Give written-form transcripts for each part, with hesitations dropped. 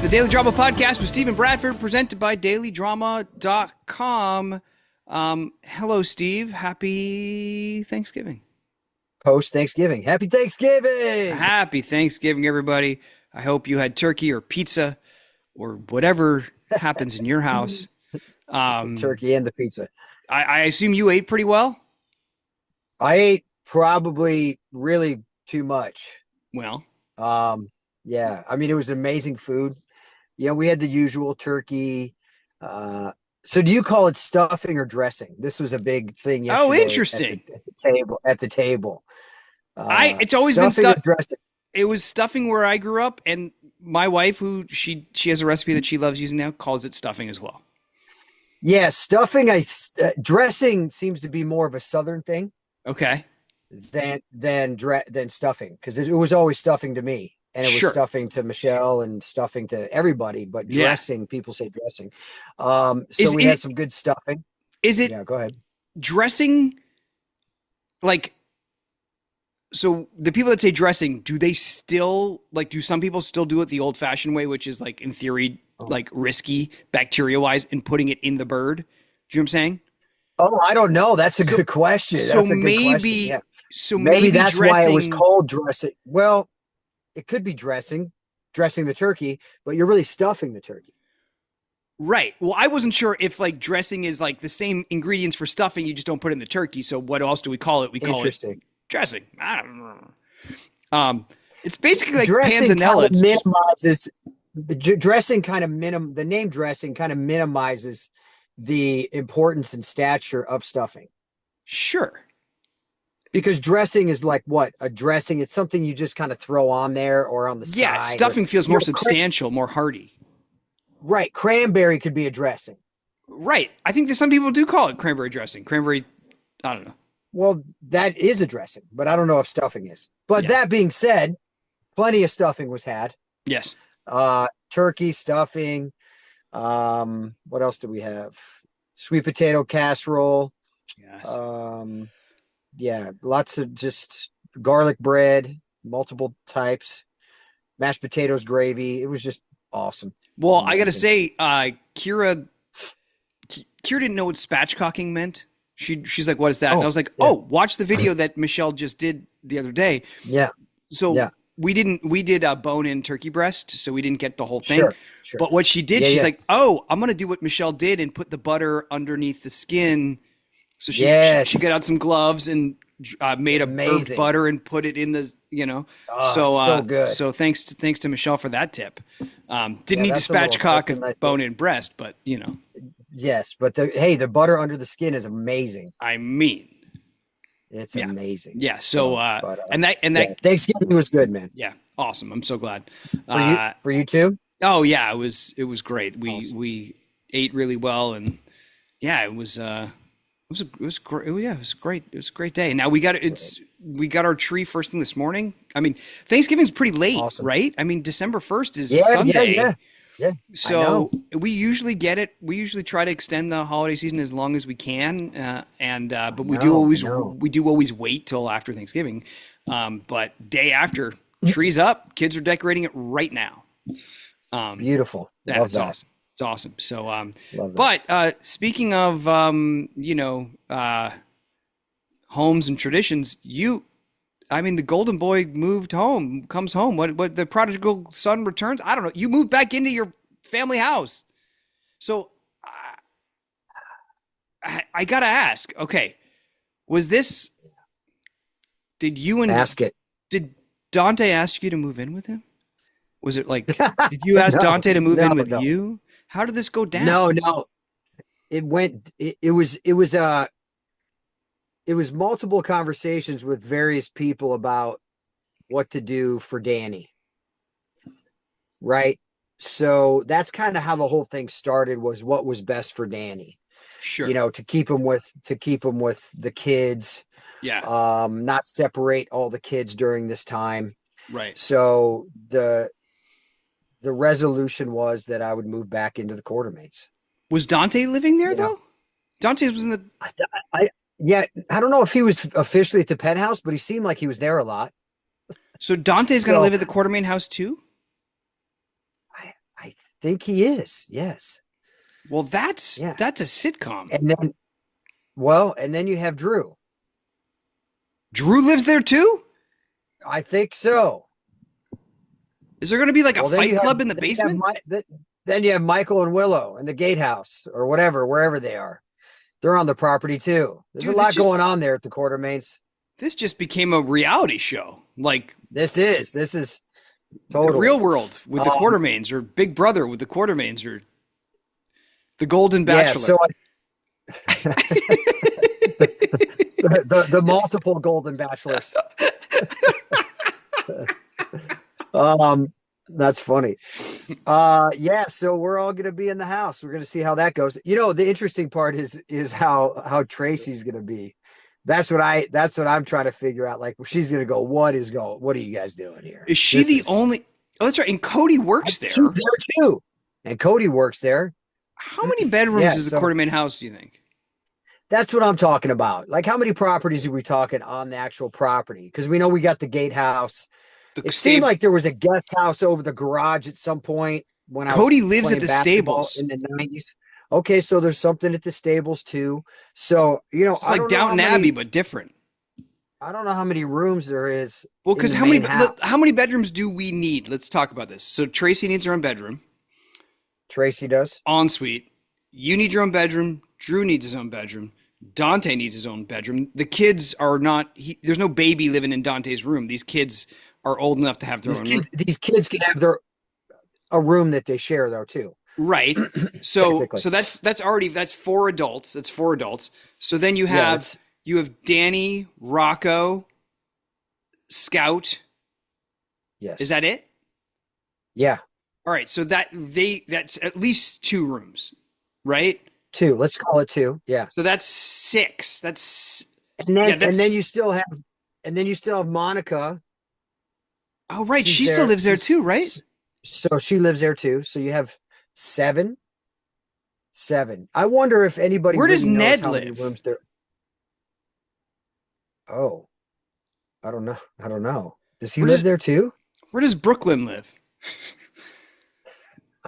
the Daily Drama Podcast with Steve and Bradford, presented by dailydrama.com. Hello, Steve. Happy Thanksgiving. Post-Thanksgiving. Happy Thanksgiving! Happy Thanksgiving, everybody. I hope you had turkey or pizza or whatever happens in your house. Turkey and the pizza. I assume you ate pretty well? I ate probably really too much. Well. Yeah. I mean, it was amazing food. Yeah, we had the usual turkey. So do you call it stuffing or dressing? This was a big thing yesterday. Oh, interesting. At the table. It's always been stuffing or dressing. It was stuffing where I grew up, and my wife, who she has a recipe that she loves using now, calls it stuffing as well. Yeah, stuffing. Dressing seems to be more of a Southern thing. Okay. Than stuffing, because it was always stuffing to me. And it was stuffing to Michelle and stuffing to everybody, but dressing, people say dressing. So we had some good stuffing. Is it? Yeah, go ahead. Dressing, like, so the people that say dressing, do they still, like, do some people still do it the old fashioned way, which is like, in theory, like risky bacteria wise, and putting it in the bird? Do you know what I'm saying? Oh, I don't know. That's a good question. So that's a maybe, good question. Yeah. So maybe that's dressing, why it was called dressing. Well, it could be dressing the turkey, but you're really stuffing the turkey. Right. Well, I wasn't sure if like dressing is like the same ingredients for stuffing. You just don't put in the turkey. So what else do we call it? We call it dressing. I don't know. It's basically like panzanella. Dressing kind of the name dressing kind of minimizes the importance and stature of stuffing. Sure. Because dressing is like what? A dressing. It's something you just kind of throw on there or on the side. Yeah, stuffing feels more substantial, more hearty. Right. Cranberry could be a dressing. Right. I think that some people do call it cranberry dressing. Cranberry, I don't know. Well, that is a dressing, but I don't know if stuffing is. But that being said, plenty of stuffing was had. Yes. Turkey, stuffing. What else do we have? Sweet potato casserole. Yes. Yeah, lots of just garlic bread, multiple types, mashed potatoes, gravy. It was just awesome. Well, amazing. I got to say, Kira didn't know what spatchcocking meant. She's like, what is that? And I was like, watch the video that Michelle just did the other day. Yeah. So we did a bone-in turkey breast, so we didn't get the whole thing. Sure. But what she did, she's like, I'm going to do what Michelle did and put the butter underneath the skin. So she got out some gloves and made a herb butter and put it in the, so good. So thanks to Michelle for that tip. Didn't need to spatchcock a bone-in breast, but Yes, but the butter under the skin is amazing. I mean, it's amazing. Yeah. So and that Thanksgiving was good, man. Yeah, awesome. I'm so glad. For you too. Oh yeah, it was great. We ate really well, and it was great. It was great. It was a great day. Now we got our tree first thing this morning. I mean, Thanksgiving's pretty late, right? I mean, December 1st is Sunday. Yeah. So we usually get it. We usually try to extend the holiday season as long as we can, but we do always wait till after Thanksgiving. But day after, trees up, kids are decorating it right now. Beautiful. Love that. Awesome. It's awesome. So, but speaking of homes and traditions, the golden boy comes home. What the prodigal son returns? I don't know. You moved back into your family house. So I got to ask, okay, did Dante ask you to move in with him? Was it like, did you ask Dante to move in with you? How did this go down? No. It was multiple conversations with various people about what to do for Danny. Right. So that's kind of how the whole thing started, was what was best for Danny. Sure. To keep him with the kids. Yeah. Not separate all the kids during this time. Right. So the resolution was that I would move back into the Quartermaines. Was Dante living there though? Dante was in the. I don't know if he was officially at the penthouse, but he seemed like he was there a lot. So Dante's going to live at the Quartermaine house too? I think he is. Yes. Well, that's a sitcom. And then you have Drew. Drew lives there too? I think so. Is there going to be like a fight club in the basement? Then you have Michael and Willow in the gatehouse or whatever, wherever they are. They're on the property too. There's a lot going on there at the Quartermaines. This just became a reality show. Like this is totally the real world with the Quartermaines, or Big Brother with the Quartermaines, or the Golden Bachelor. Yeah, the multiple Golden Bachelors. That's funny. So we're all gonna be in the house. We're gonna see how that goes. The interesting part is how Tracy's gonna be. That's what I'm trying to figure out. Like, she's gonna go, what are you guys doing here? Is she only? Oh, that's right. And Cody works there. She's there too. And Cody works there. How many bedrooms is the Quartermaine house, do you think? That's what I'm talking about. Like, how many properties are we talking on the actual property? Because we know we got the gatehouse. It seemed like there was a guest house over the garage at some point when Cody lives at the stables in the 90s. Okay, so there's something at the stables too. So, it's like Downton Abbey, but different. I don't know how many rooms there is. Well, because how many bedrooms do we need? Let's talk about this. So Tracy needs her own bedroom. Tracy does. Ensuite. You need your own bedroom. Drew needs his own bedroom. Dante needs his own bedroom. The kids are not. There's no baby living in Dante's room. These kids are old enough to have their own room. These kids can have a room that they share though too. Right. So that's 4 adults. That's 4 adults. So then you have Danny, Rocco, Scout. Yes. Is that it? Yeah. All right. So that's at least 2 rooms, right? 2. Let's call it 2. Yeah. So that's 6. And then you still have Monica. Oh, right. She still lives there too, right? So she lives there too. So you have 7. I wonder if anybody. Where does Ned live? Rooms there. Oh, I don't know. Does he live there too? Where does Brooklyn live?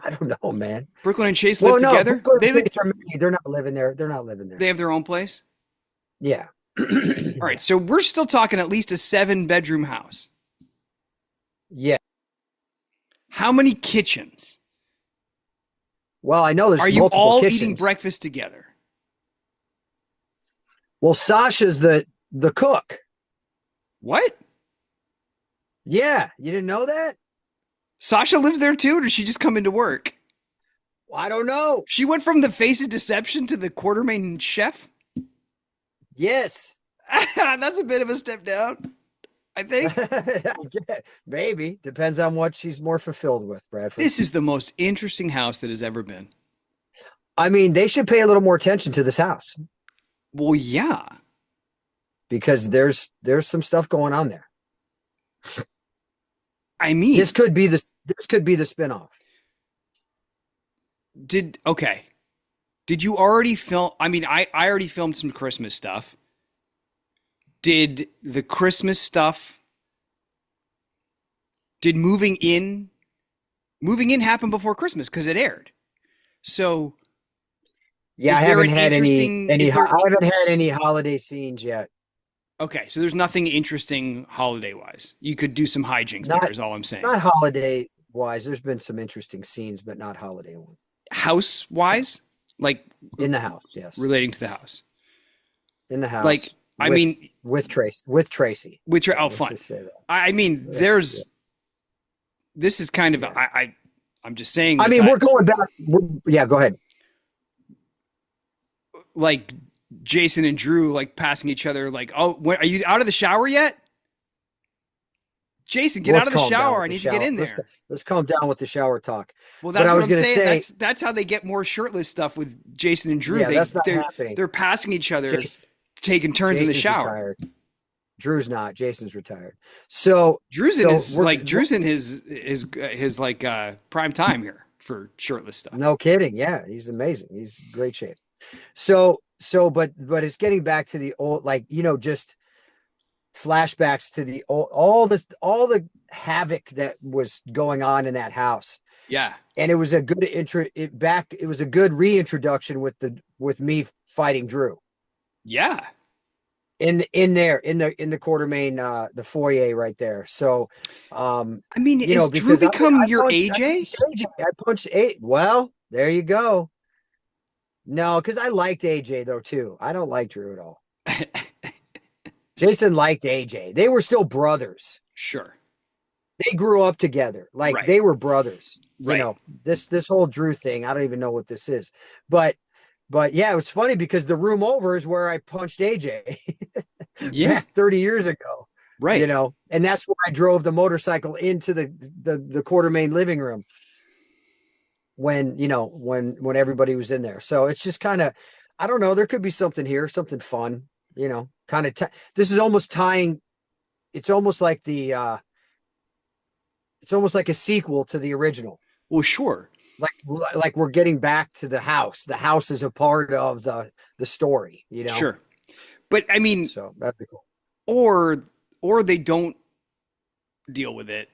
I don't know, man. Brooklyn and Chase live together? They're not living there. They're not living there. They have their own place? Yeah. All right. So we're still talking at least a 7-bedroom house. Yeah. How many kitchens? Well, I know there's multiple kitchens. Are you all eating breakfast together? Well, Sasha's the cook. What? Yeah. You didn't know that? Sasha lives there too, or does she just come into work? Well, I don't know. She went from the face of deception to the Quartermaine chef? Yes. That's a bit of a step down, I think. Maybe. Depends on what she's more fulfilled with, Bradford. This is the most interesting house that has ever been. I mean, they should pay a little more attention to this house. Well, yeah. Because there's some stuff going on there. I mean, this could be the spinoff. Did you already film? I mean, I already filmed some Christmas stuff. Did the Christmas stuff? Did moving in happen before Christmas because it aired? So yeah, I haven't had any holiday scenes yet. Okay, so there's nothing interesting holiday-wise. You could do some hijinks there, is all I'm saying. Not holiday-wise. There's been some interesting scenes, but not holiday ones. House-wise? Like in the house, yes. Relating to the house. In the house. Like, I mean... With Tracy. Oh, fine. I mean, this is kind of... I'm just saying... I mean, we're going back... Yeah, go ahead. Like... Jason and Drew like passing each other like, oh, are you out of the shower yet? Jason, get out of the shower. I need to get in there. Let's calm down with the shower talk. Well, that's what I'm saying. That's how they get more shirtless stuff with Jason and Drew. Yeah, that's not happening. They're passing each other, taking turns in the shower. Retired. Drew's not. Jason's retired. So Drew's in his like prime time here for shirtless stuff. No kidding. Yeah, he's amazing. He's in great shape. But it's getting back to the old, like, just flashbacks to the old, all the havoc that was going on in that house. Yeah. And it was a good it was a good reintroduction with me fighting Drew. Yeah. In the Quartermaine, the foyer right there. So I mean, is Drew because become your I AJ? punched AJ. I punched eight. Well, there you go. No, because I liked AJ though too. I don't like Drew at all. Jason liked AJ. They were still brothers. Sure. They grew up together. Like Right. they were brothers. Right. This whole Drew thing, I don't even know what this is. But yeah, it was funny because the room over is where I punched AJ Yeah. back 30 years ago. Right. And that's where I drove the motorcycle into the Quartermaine living room when everybody was in there. So it's just kind of, I don't know, there could be something here, something fun, kind of this is almost tying. It's almost like it's almost like a sequel to the original. Well, sure. Like we're getting back to the house. The house is a part of the story, Sure. But I mean, so that'd be cool. Or they don't deal with it,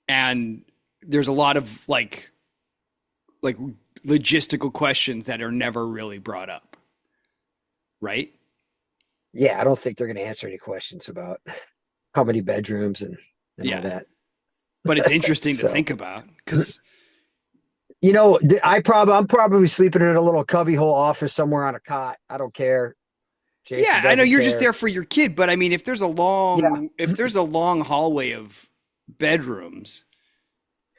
and there's a lot of like logistical questions that are never really brought up. Right? Yeah, I don't think they're going to answer any questions about how many bedrooms and all that. But it's interesting to think about because I'm probably sleeping in a little cubbyhole office somewhere on a cot. I don't care. Jason I know you're just there for your kid, but I mean, if there's a long hallway of bedrooms,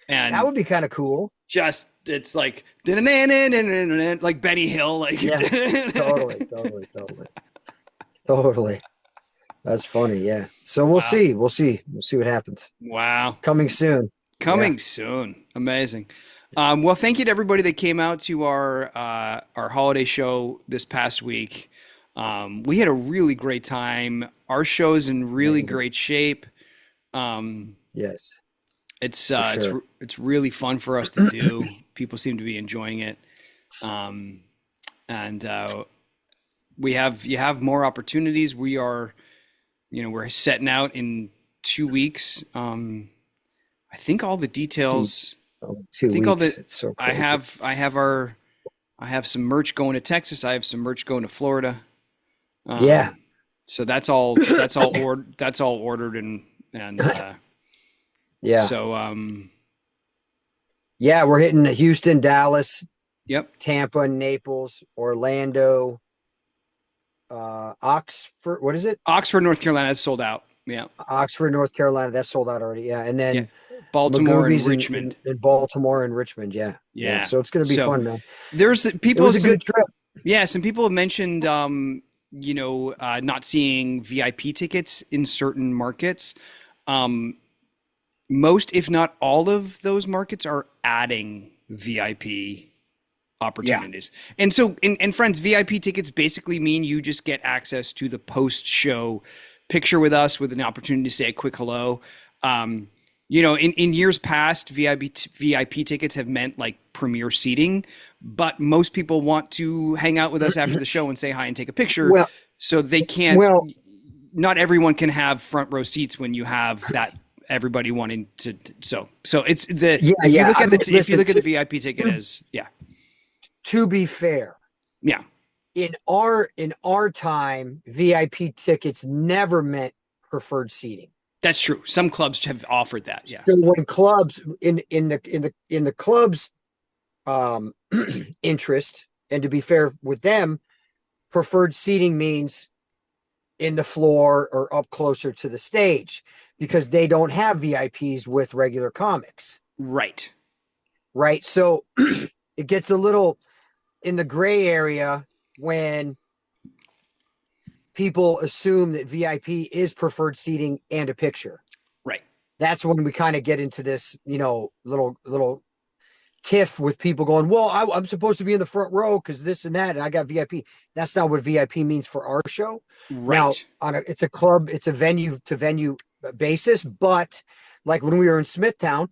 and that would be kind of cool. Just it's like like Benny Hill, like totally. That's funny, yeah. So we'll see what happens. Wow, coming soon. Amazing. Well, thank you to everybody that came out to our holiday show this past week. We had a really great time. Our show's in really great shape. Yes. It's really fun for us to do. People seem to be enjoying it. And you have more opportunities. We are, we're setting out in 2 weeks. I think all the details. 2 weeks. It's so I have some merch going to Texas. I have some merch going to Florida. So that's all ordered and yeah. So we're hitting Houston, Dallas, Tampa, Naples, Orlando, Oxford. What is it? Oxford, North Carolina. That's sold out. Yeah. Oxford, North Carolina. That's sold out already. Yeah. And then Baltimore and Richmond. In Baltimore and Richmond. Yeah. So it's going to be fun, man. There's people. It was a good trip. Yeah. Some people have mentioned, not seeing VIP tickets in certain markets. Most, if not all of those markets are adding VIP opportunities. Yeah. And so, and friends, VIP tickets basically mean you just get access to the post-show picture with us with an opportunity to say a quick hello. In years past, VIP tickets have meant like premier seating, but most people want to hang out with us after the show and say hi and take a picture. Well, so they can't, not everyone can have front row seats when you have that everybody wanting to. So it's if you look at the VIP ticket as, to be fair. Yeah. In our time, VIP tickets never meant preferred seating. That's true. Some clubs have offered that. Yeah. So when clubs in the club's interest, and to be fair with them, preferred seating means in the floor or up closer to the stage because they don't have VIPs with regular comics. Right. So it gets a little in the gray area when people assume that VIP is preferred seating and a picture. Right. That's when we kind of get into this, little tiff with people going, well, I'm supposed to be in the front row because this and that, and I got VIP. That's not what VIP means for our show. Right. Now, it's a club, it's a venue to venue basis, but like when we were in Smithtown,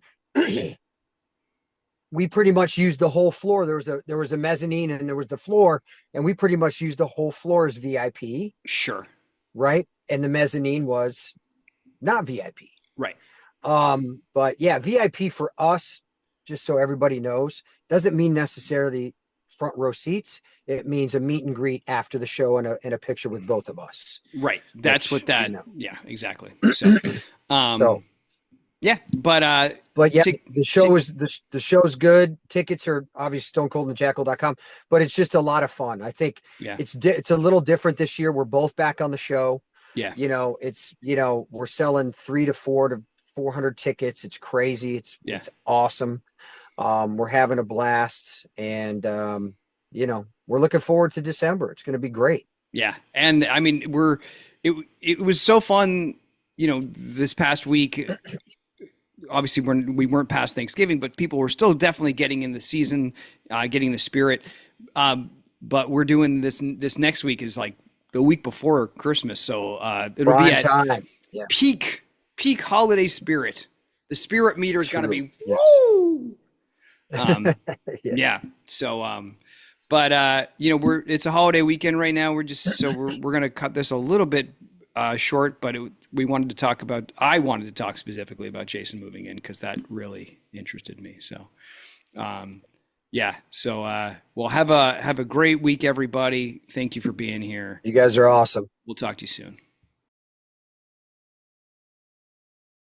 we pretty much used the whole floor. There was a mezzanine and there was the floor, and we pretty much used the whole floor as VIP. Sure. Right. And the mezzanine was not VIP. Right. But yeah, VIP for us just so everybody knows. Doesn't mean necessarily front row seats. It means a meet and greet after the show and a picture with both of us. Right. That's which, what that. Yeah, exactly. So, so yeah, but yeah, the show's good. Tickets are obviously stonecoldandjackal.com, but it's just a lot of fun. I think it's a little different this year. We're both back on the show. Yeah. We're selling 300 to 400 tickets. It's crazy. It's awesome. We're having a blast, and we're looking forward to December. It's going to be great. Yeah. And I mean, it was so fun, this past week. Obviously we weren't past Thanksgiving, but people were still definitely getting in the season, getting the spirit. But we're doing this next week is like the week before Christmas. So, it'll Prime be at time. peak holiday spirit. The spirit meter is going to be, woo! Yeah. So, but it's a holiday weekend right now. We're going to cut this a little bit short, but I wanted to talk specifically about Jason moving in because that really interested me. So, yeah. So, well, have a great week, everybody. Thank you for being here. You guys are awesome. We'll talk to you soon.